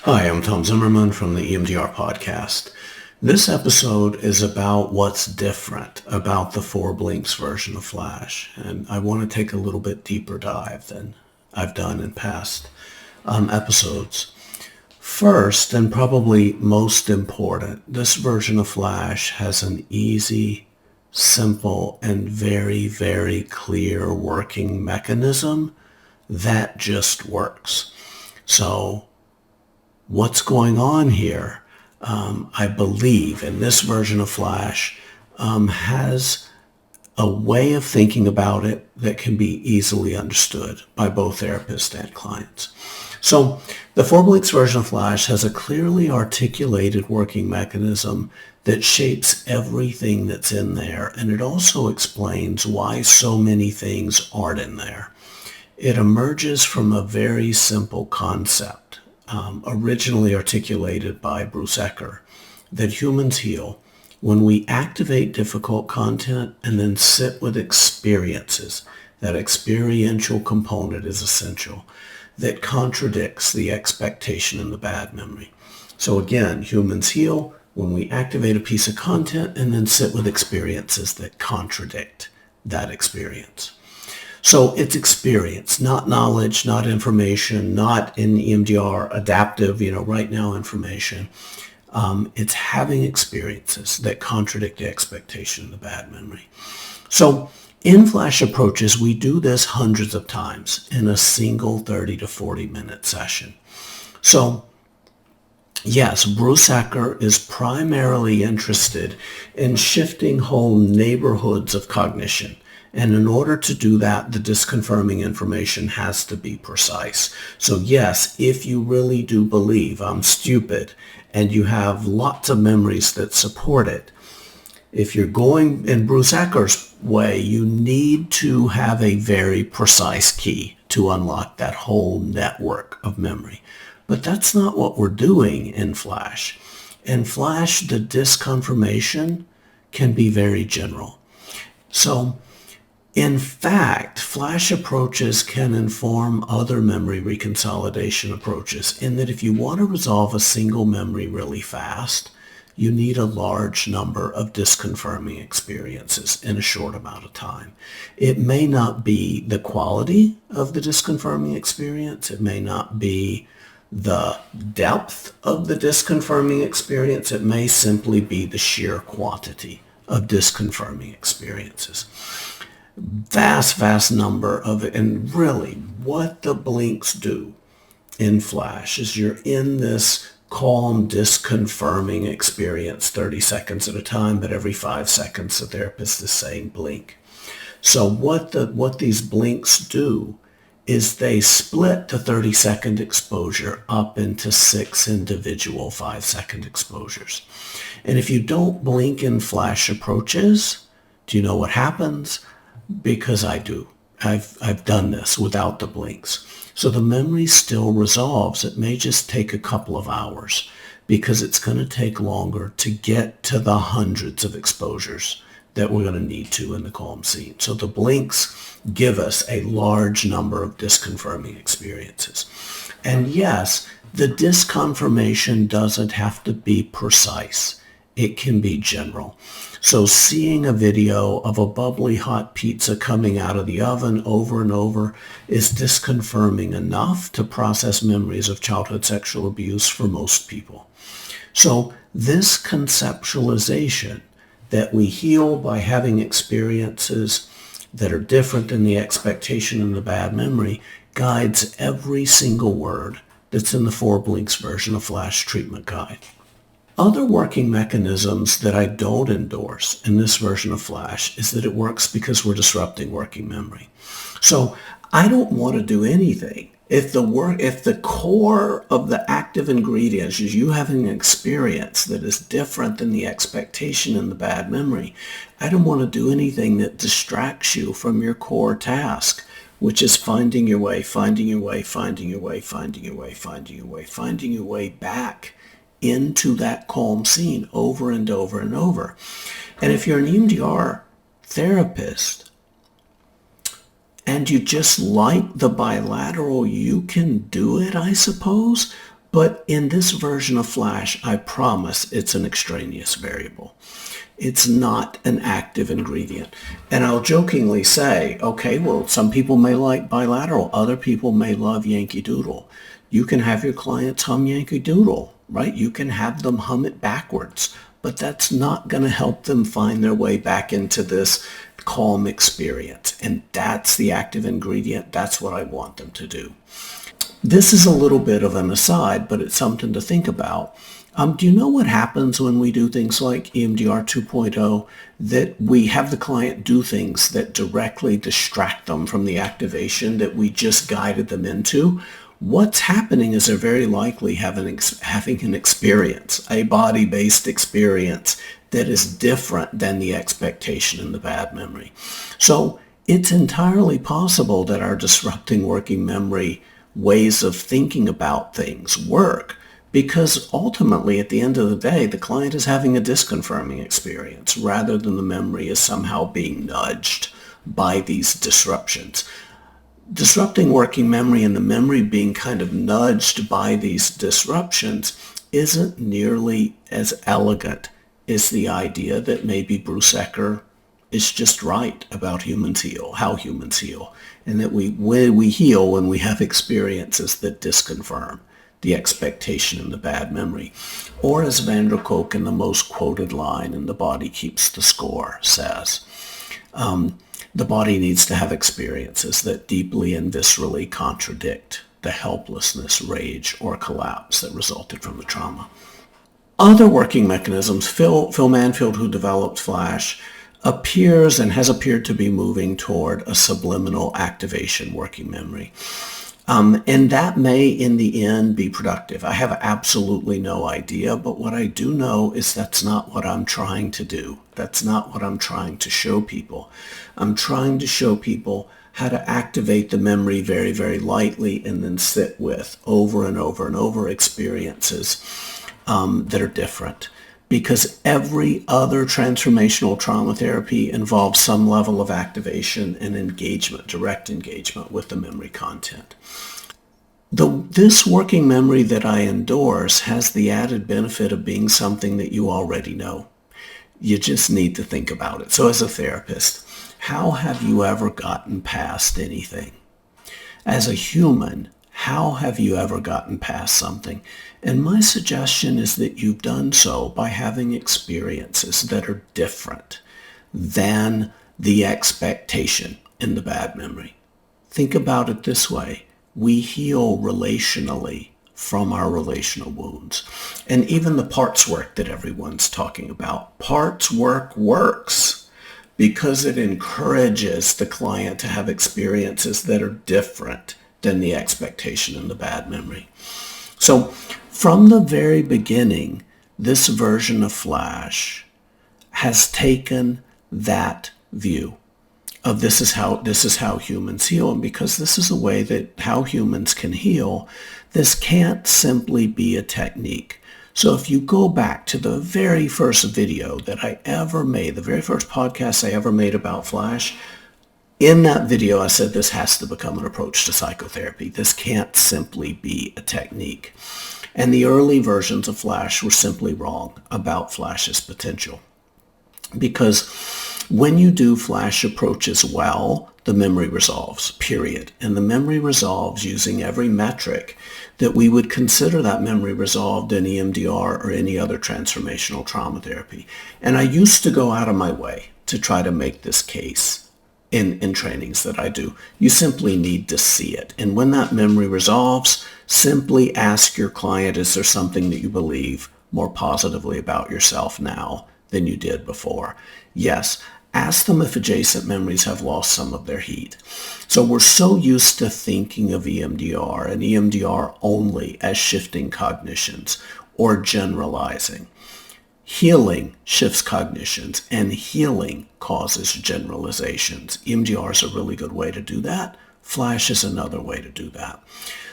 Hi, I'm Tom Zimmerman from the EMDR podcast. This episode is about what's different about the 4-blinks version of Flash, and I want to take a little bit deeper dive than I've done in past episodes. First, and probably most important, this version of Flash has an easy, simple, and very, very clear working mechanism that just works. So what's going on here, I believe, in this version of Flash has a way of thinking about it that can be easily understood by both therapists and clients. So the 4-blinks version of Flash has a clearly articulated working mechanism that shapes everything that's in there, and it also explains why so many things aren't in there. It emerges from a very simple concept, originally articulated by Bruce Ecker, that humans heal when we activate difficult content and then sit with experiences. That experiential component is essential. That contradicts the expectation in the bad memory. So again, humans heal when we activate a piece of content and then sit with experiences that contradict that experience. So it's experience, not knowledge, not information, not in EMDR adaptive, right now information. It's having experiences that contradict the expectation in the bad memory. So in Flash approaches, we do this hundreds of times in a single 30 to 40 minute session. So yes, Bruce Ecker is primarily interested in shifting whole neighborhoods of cognition. And in order to do that, the disconfirming information has to be precise. So yes, if you really do believe I'm stupid and you have lots of memories that support it, if you're going in Bruce Ecker's way, you need to have a very precise key to unlock that whole network of memory. But that's not what we're doing in Flash. In Flash, the disconfirmation can be very general. So in fact, Flash approaches can inform other memory reconsolidation approaches in that if you want to resolve a single memory really fast, you need a large number of disconfirming experiences in a short amount of time. It may not be the quality of the disconfirming experience. It may not be the depth of the disconfirming experience. It may simply be the sheer quantity of disconfirming experiences. Vast number of it. And really what the blinks do in Flash is you're in this calm, disconfirming experience 30 seconds at a time, but every 5 seconds the therapist is saying blink. So what these blinks do is they split the 30-second exposure up into 6 individual 5-second exposures. And if you don't blink in Flash approaches, do you know what happens? Because I do. I've done this without the blinks. So the memory still resolves. It may just take a couple of hours because it's going to take longer to get to the hundreds of exposures that we're going to need to in the calm scene. So the blinks give us a large number of disconfirming experiences. And yes, the disconfirmation doesn't have to be precise. It can be general. So seeing a video of a bubbly hot pizza coming out of the oven over and over is disconfirming enough to process memories of childhood sexual abuse for most people. So this conceptualization that we heal by having experiences that are different than the expectation in the bad memory guides every single word that's in the 4-blinks version of Flash treatment guide. Other working mechanisms that I don't endorse in this version of Flash is that it works because we're disrupting working memory. So I don't want to do anything. If the core of the active ingredients is you having an experience that is different than the expectation in the bad memory, I don't want to do anything that distracts you from your core task, which is finding your way back into that calm scene over and over and over. And if you're an EMDR therapist and you just like the bilateral, you can do it, I suppose, But in this version of Flash, I promise it's an extraneous variable. It's not an active ingredient. And I'll jokingly say, okay, well, some people may like Bilateral. Other people may love Yankee Doodle. You can have your clients hum Yankee Doodle, right? You can have them hum it backwards, but that's not going to help them find their way back into this calm experience. And that's the active ingredient. That's what I want them to do. This is a little bit of an aside, but it's something to think about. Do you know what happens when we do things like EMDR 2.0, that we have the client do things that directly distract them from the activation that we just guided them into? What's happening is they're very likely having an experience, a body-based experience that is different than the expectation in the bad memory. So it's entirely possible that our disrupting working memory ways of thinking about things work, because ultimately, at the end of the day, the client is having a disconfirming experience rather than the memory is somehow being nudged by these disruptions. Disrupting working memory and the memory being kind of nudged by these disruptions isn't nearly as elegant as the idea that maybe Bruce Ecker is just right about humans heal, how humans heal, and that we heal when we have experiences that disconfirm the expectation in the bad memory. Or as Van der Kolk in the most quoted line in The Body Keeps the Score says, the body needs to have experiences that deeply and viscerally contradict the helplessness, rage, or collapse that resulted from the trauma. Other working mechanisms, Phil Manfield, who developed Flash, appears and has appeared to be moving toward a subliminal activation working memory. And that may, in the end, be productive. I have absolutely no idea, but what I do know is that's not what I'm trying to do. That's not what I'm trying to show people. I'm trying to show people how to activate the memory very, very lightly and then sit with over and over and over experiences that are different. Because every other transformational trauma therapy involves some level of activation and engagement, direct engagement with the memory content. This working memory that I endorse has the added benefit of being something that you already know. You just need to think about it. So as a therapist, how have you ever gotten past anything? As a human, how have you ever gotten past something? And my suggestion is that you've done so by having experiences that are different than the expectation in the bad memory. Think about it this way. We heal relationally from our relational wounds. And even the parts work that everyone's talking about, parts work works because it encourages the client to have experiences that are different than the expectation in the bad memory. So from the very beginning, this version of Flash has taken that view of this is how humans heal. And because this is a way that how humans can heal, this can't simply be a technique. So if you go back to the very first video that I ever made, the very first podcast I ever made about Flash, in that video, I said this has to become an approach to psychotherapy. This can't simply be a technique. And the early versions of Flash were simply wrong about Flash's potential. Because when you do Flash approaches well, the memory resolves, period. And the memory resolves using every metric that we would consider that memory resolved in EMDR or any other transformational trauma therapy. And I used to go out of my way to try to make this case in trainings that I do. You simply need to see it. And when that memory resolves, simply ask your client, is there something that you believe more positively about yourself now than you did before? Yes. Ask them if adjacent memories have lost some of their heat. So we're so used to thinking of EMDR and EMDR only as shifting cognitions or generalizing. Healing shifts cognitions, and healing causes generalizations. EMDR is a really good way to do that. Flash is another way to do that.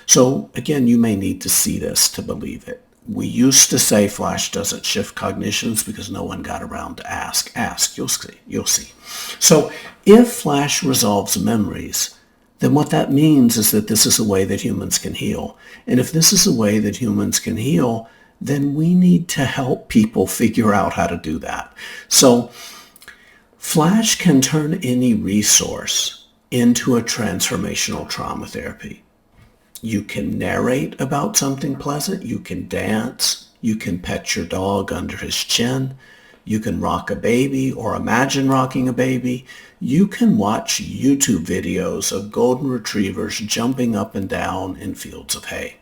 So again, you may need to see this to believe it. We used to say Flash doesn't shift cognitions because no one got around to ask. Ask, you'll see. So if Flash resolves memories, then what that means is that this is a way that humans can heal. And if this is a way that humans can heal, then we need to help people figure out how to do that. So Flash can turn any resource into a transformational trauma therapy. You can narrate about something pleasant. You can dance. You can pet your dog under his chin. You can rock a baby or imagine rocking a baby. You can watch YouTube videos of golden retrievers jumping up and down in fields of hay.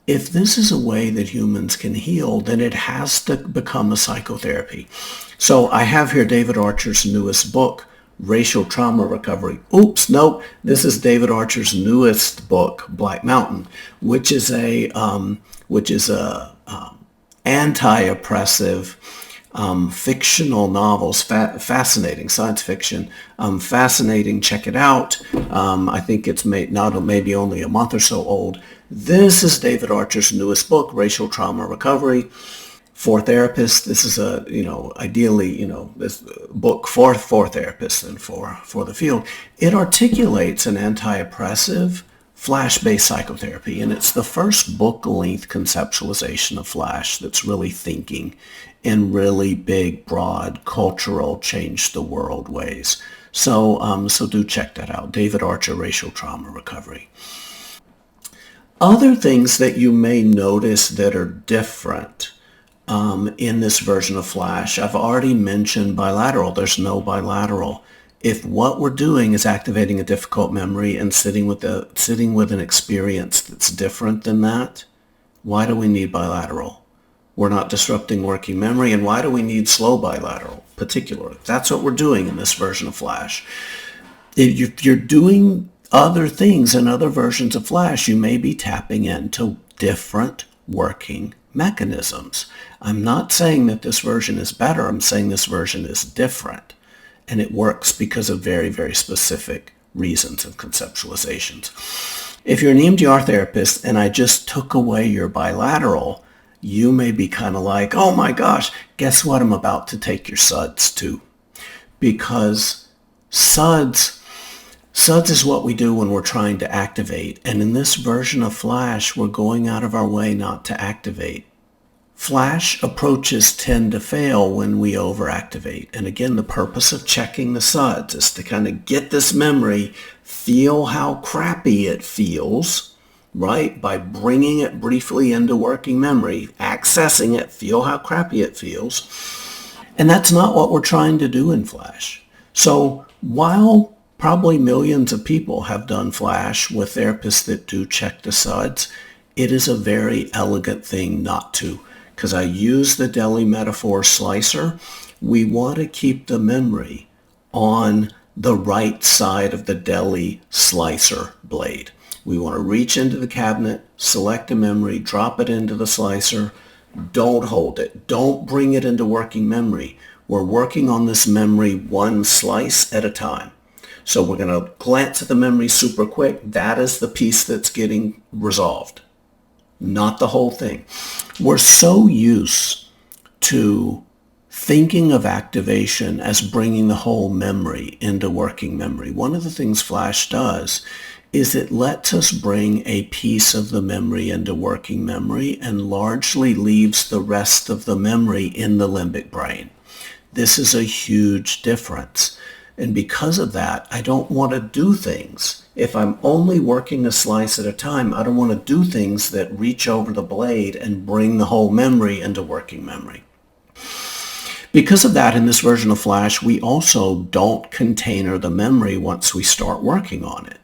If this is a way that humans can heal, then it has to become a psychotherapy. So I have here David Archer's newest book, Racial Trauma Recovery. Oops, nope. This is David Archer's newest book, Black Mountain, which is a anti-oppressive fictional novels, fascinating science fiction, fascinating. Check it out. I think it's maybe only a month or so old. This is David Archer's newest book, Racial Trauma Recovery. For therapists, this is ideally, this book for therapists and for the field. It articulates an anti-oppressive Flash-based psychotherapy, and it's the first book-length conceptualization of Flash that's really thinking in really big, broad, cultural, change the world ways. So do check that out. David Archer, Racial Trauma Recovery. Other things that you may notice that are different in this version of Flash, I've already mentioned bilateral. There's no bilateral. If what we're doing is activating a difficult memory and sitting with an experience that's different than that, why do we need bilateral? We're not disrupting working memory, and why do we need slow bilateral, particularly? That's what we're doing in this version of Flash. If you're doing other things in other versions of Flash, you may be tapping into different working mechanisms. I'm not saying that this version is better. I'm saying this version is different. And it works because of very, very specific reasons and conceptualizations. If you're an EMDR therapist and I just took away your bilateral, you may be kind of like, oh my gosh, guess what? I'm about to take your SUDs too. Because SUDs is what we do when we're trying to activate. And in this version of Flash, we're going out of our way not to activate. Flash approaches tend to fail when we overactivate. And again, the purpose of checking the SUDs is to kind of get this memory, feel how crappy it feels, right? By bringing it briefly into working memory, accessing it, feel how crappy it feels. And that's not what we're trying to do in Flash. So while probably millions of people have done Flash with therapists that do check the SUDs, it is a very elegant thing not to. Because I use the deli metaphor slicer, we want to keep the memory on the right side of the deli slicer blade. We want to reach into the cabinet, select a memory, drop it into the slicer. Don't hold it. Don't bring it into working memory. We're working on this memory one slice at a time. So we're going to glance at the memory super quick. That is the piece that's getting resolved, not the whole thing. We're so used to thinking of activation as bringing the whole memory into working memory. One of the things Flash does is it lets us bring a piece of the memory into working memory and largely leaves the rest of the memory in the limbic brain. This is a huge difference. And because of that, I don't want to do things. If I'm only working a slice at a time, I don't want to do things that reach over the blade and bring the whole memory into working memory. Because of that, in this version of Flash, we also don't container the memory once we start working on it.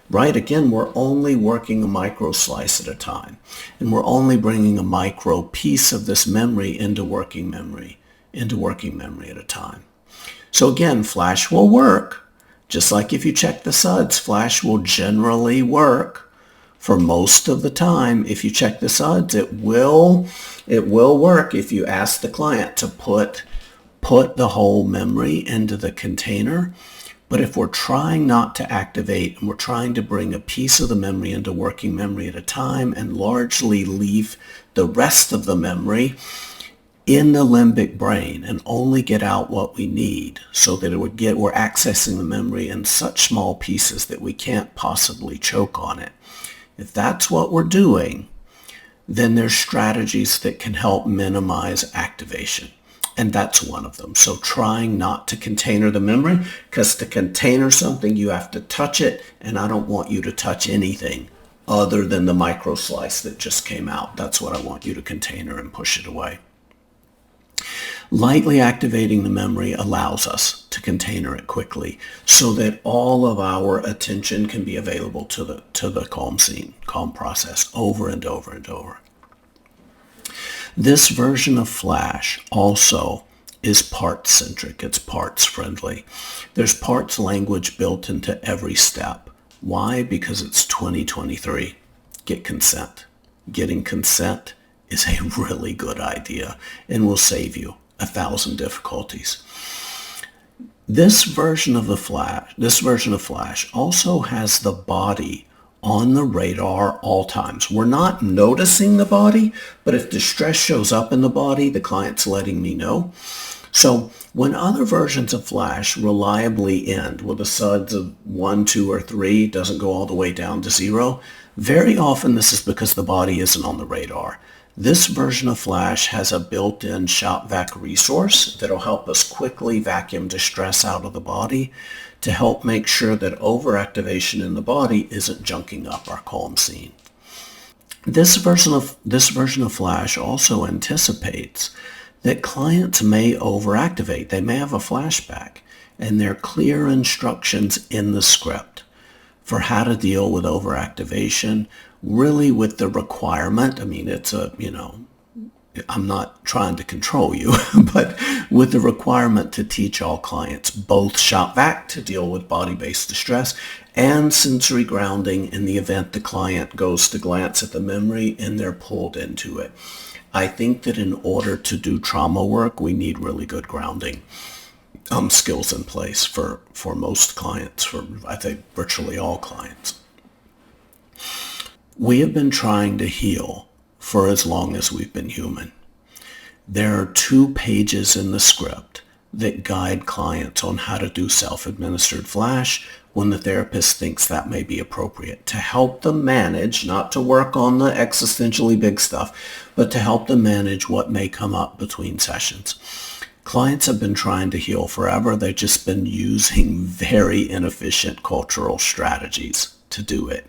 Right? Again, we're only working a microslice at a time. And we're only bringing a micro piece of this memory into working memory at a time. So again, Flash will work. Just like if you check the SUDs, Flash will generally work for most of the time. If you check the SUDs, it will work if you ask the client to put the whole memory into the container. But if we're trying not to activate and we're trying to bring a piece of the memory into working memory at a time and largely leave the rest of the memory in the limbic brain and only get out what we need so that we're accessing the memory in such small pieces that we can't possibly choke on it. If that's what we're doing, then there's strategies that can help minimize activation. And that's one of them. So trying not to container the memory, because to container something, you have to touch it, and I don't want you to touch anything other than the microslice that just came out. That's what I want you to container and push it away. Lightly activating the memory allows us to container it quickly so that all of our attention can be available to the calm scene, calm process over and over and over. This version of Flash also is parts-centric. It's parts-friendly. There's parts language built into every step. Why? Because it's 2023. Get consent. Getting consent is a really good idea and will save you 1,000 difficulties. This version of Flash also has the body on the radar all times. We're not noticing the body, but if distress shows up in the body, the client's letting me know. So when other versions of Flash reliably end with a SUDs of 1, 2, or 3, doesn't go all the way down to 0, very often this is because the body isn't on the radar. This version of Flash has a built-in shop vac resource that'll help us quickly vacuum distress out of the body to help make sure that overactivation in the body isn't junking up our calm scene. This version of Flash also anticipates that clients may overactivate. They may have a flashback, and there are clear instructions in the script for how to deal with overactivation, really with the requirement. I mean, I'm not trying to control you, but with the requirement to teach all clients both shop vac to deal with body-based distress and sensory grounding in the event the client goes to glance at the memory and they're pulled into it. I think that in order to do trauma work, we need really good grounding skills in place for most clients, for I think virtually all clients. We have been trying to heal for as long as we've been human. There are 2 pages in the script that guide clients on how to do self-administered Flash when the therapist thinks that may be appropriate, to help them manage, not to work on the existentially big stuff, but to help them manage what may come up between sessions. Clients have been trying to heal forever. They've just been using very inefficient cultural strategies to do it.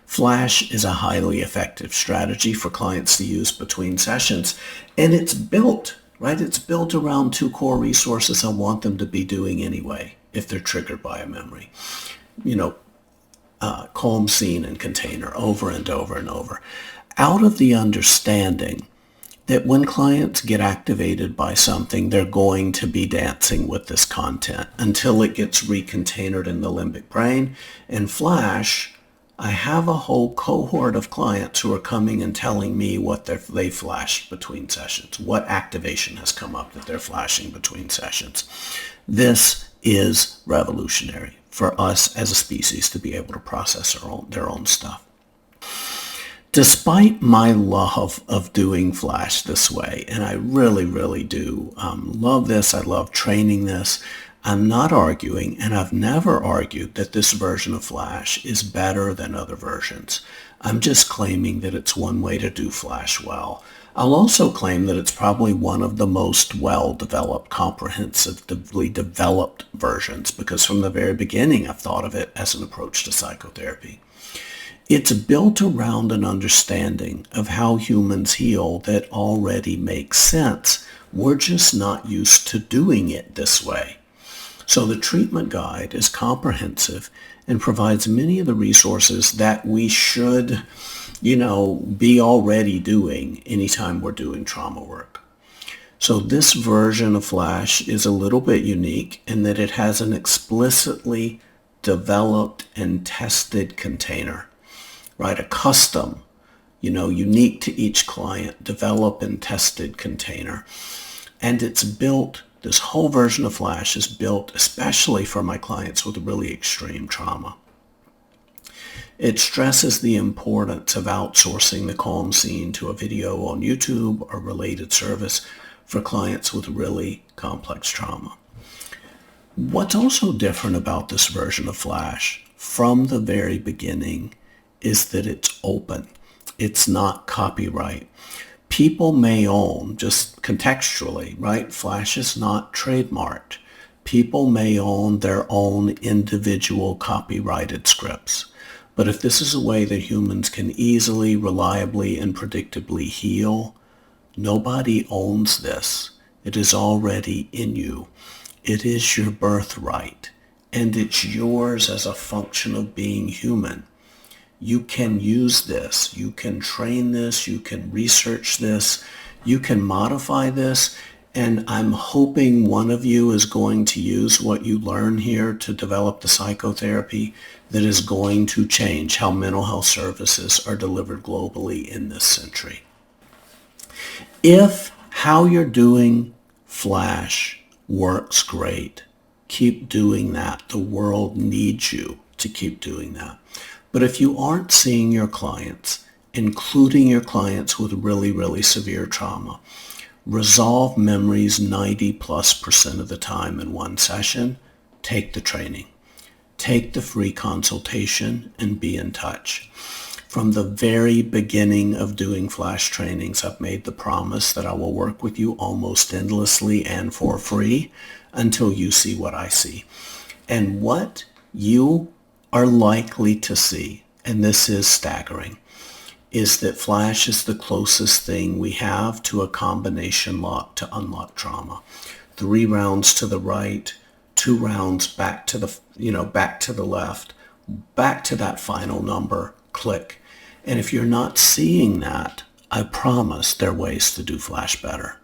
Flash is a highly effective strategy for clients to use between sessions, and it's built around 2 core resources I want them to be doing anyway if they're triggered by a memory. Calm scene and container over and over and over. Out of the understanding that when clients get activated by something, they're going to be dancing with this content until it gets recontained in the limbic brain. In Flash, I have a whole cohort of clients who are coming and telling me what they flashed between sessions, what activation has come up that they're flashing between sessions. This is revolutionary for us as a species to be able to process their own stuff. Despite my love of doing Flash this way, and I really, really do love this, I love training this, I'm not arguing, and I've never argued that this version of Flash is better than other versions. I'm just claiming that it's one way to do Flash well. I'll also claim that it's probably one of the most well-developed, comprehensively developed versions, because from the very beginning I've thought of it as an approach to psychotherapy. It's built around an understanding of how humans heal that already makes sense. We're just not used to doing it this way. So the treatment guide is comprehensive and provides many of the resources that we should, be already doing anytime we're doing trauma work. So this version of Flash is a little bit unique in that it has an explicitly developed and tested container, right? A custom, unique to each client, developed and tested container. And this whole version of Flash is built especially for my clients with really extreme trauma. It stresses the importance of outsourcing the calm scene to a video on YouTube or related service for clients with really complex trauma. What's also different about this version of Flash from the very beginning is that it's open. It's not copyright. People may own, just contextually, right? Flash is not trademarked. People may own their own individual copyrighted scripts. But if this is a way that humans can easily, reliably, and predictably heal, nobody owns this. It is already in you. It is your birthright, and it's yours as a function of being human. You can use this. You can train this. You can research this. You can modify this. And I'm hoping one of you is going to use what you learn here to develop the psychotherapy that is going to change how mental health services are delivered globally in this century. If how you're doing Flash works great, keep doing that. The world needs you to keep doing that. But if you aren't seeing your clients, including your clients with really, really severe trauma, resolve memories 90+% of the time in one session, take the training. Take the free consultation and be in touch. From the very beginning of doing Flash trainings, I've made the promise that I will work with you almost endlessly and for free until you see what I see. And what you are likely to see, and this is staggering, is that Flash is the closest thing we have to a combination lock to unlock trauma. 3 rounds to the right, 2 rounds back to the left, back to that final number, click. And if you're not seeing that, I promise there are ways to do Flash better.